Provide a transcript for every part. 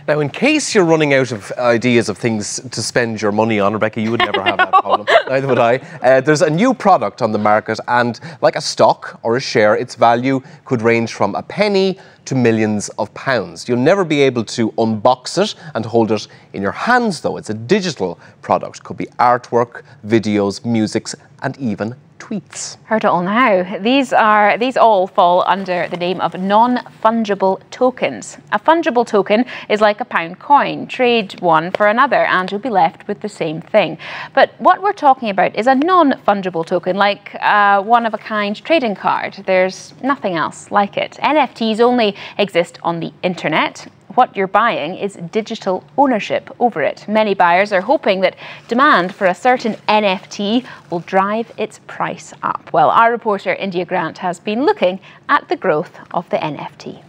Now, in case you're running out of ideas of things to spend your money on, Rebecca, you would never have that problem. Neither would I. There's a new product on the market, and like a stock or a share, its value could range from a penny to millions of pounds. You'll never be able to unbox it and hold it in your hands, though. It's a digital product. Could be artwork, videos, music, and even tweets. Heard it all now. These all fall under the name of non-fungible tokens. A fungible token is like a pound coin. Trade one for another and you'll be left with the same thing. But what we're talking about is a non-fungible token, like a one-of-a-kind trading card. There's nothing else like it. NFTs only exist on the internet. What you're buying is digital ownership over it. Many buyers are hoping that demand for a certain NFT will drive its price up. Well, our reporter India Grant has been looking at the growth of the NFT.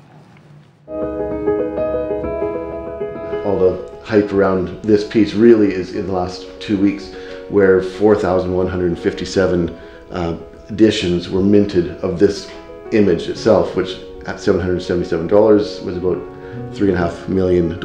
All the hype around this piece really is in the last 2 weeks, where 4,157 editions were minted of this image itself, which at $777 was about $3.5 million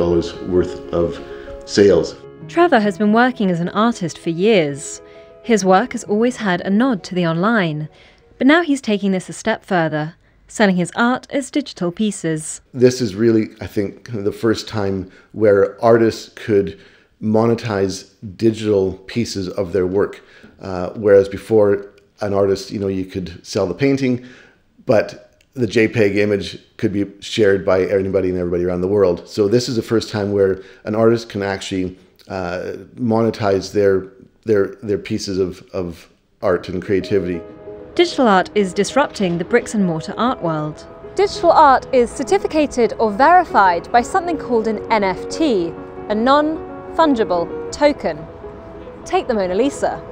worth of sales. Trevor has been working as an artist for years. His work has always had a nod to the online, but now he's taking this a step further, selling his art as digital pieces. This is really, I think, the first time where artists could monetize digital pieces of their work, whereas before an artist, you could sell the painting, but the JPEG image could be shared by anybody and everybody around the world. So this is the first time where an artist can actually monetize their pieces of art and creativity. Digital art is disrupting the bricks and mortar art world. Digital art is certificated or verified by something called an NFT, a non-fungible token. Take the Mona Lisa.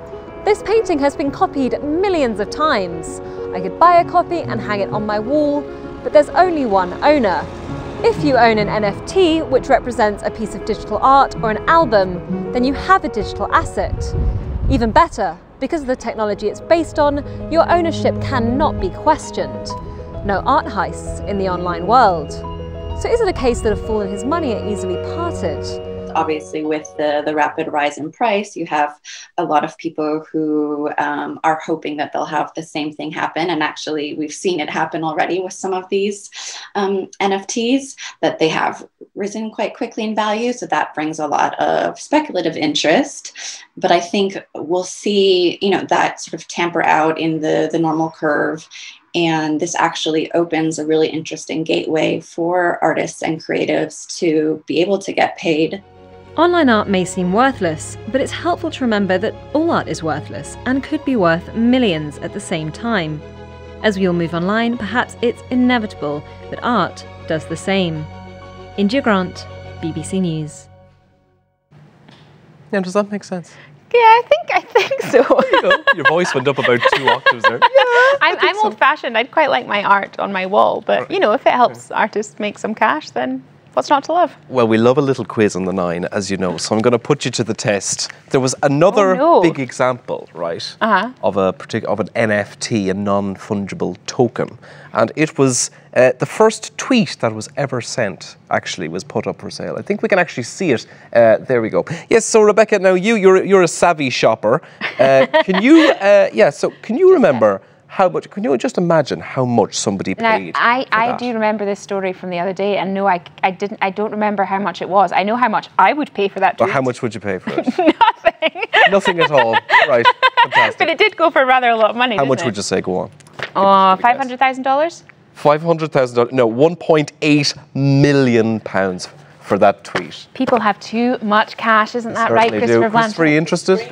This painting has been copied millions of times. I could buy a copy and hang it on my wall, but there's only one owner. If you own an NFT, which represents a piece of digital art or an album, then you have a digital asset. Even better, because of the technology it's based on, your ownership cannot be questioned. No art heists in the online world. So is it a case that a fool and his money are easily parted? Obviously, with the rapid rise in price, you have a lot of people who are hoping that they'll have the same thing happen. And actually, we've seen it happen already with some of these NFTs, that they have risen quite quickly in value. So that brings a lot of speculative interest. But I think we'll see, that sort of tamper out in the normal curve. And this actually opens a really interesting gateway for artists and creatives to be able to get paid. Online art may seem worthless, but it's helpful to remember that all art is worthless and could be worth millions at the same time. As we all move online, perhaps it's inevitable that art does the same. India Grant, BBC News. Yeah, does that make sense? Yeah, I think so. Your voice went up about 2 octaves there. I'm old-fashioned. I'd quite like my art on my wall, but if it helps artists make some cash, then what's not to love? Well, we love a little quiz on the 9, as you know, so I'm going to put you to the test. There was another big example, right, of an NFT, a non-fungible token, and it was the first tweet that was ever sent. Actually, was put up for sale. I think we can actually see it. There we go. Yes. So Rebecca, now you're a savvy shopper. Can you remember? How much? Can you just imagine how much somebody paid? Now, I do remember this story from the other day, and no, I don't remember how much it was. I know how much I would pay for that tweet. But how much would you pay for it? Nothing. Nothing at all. Right. Fantastic. But it did go for rather a lot of money. How much would you say? Go on. $500,000. $500,000. No, £1.8 million for that tweet. People have too much cash, isn't that right, Christopher Blanchard? Christopher, are you interested?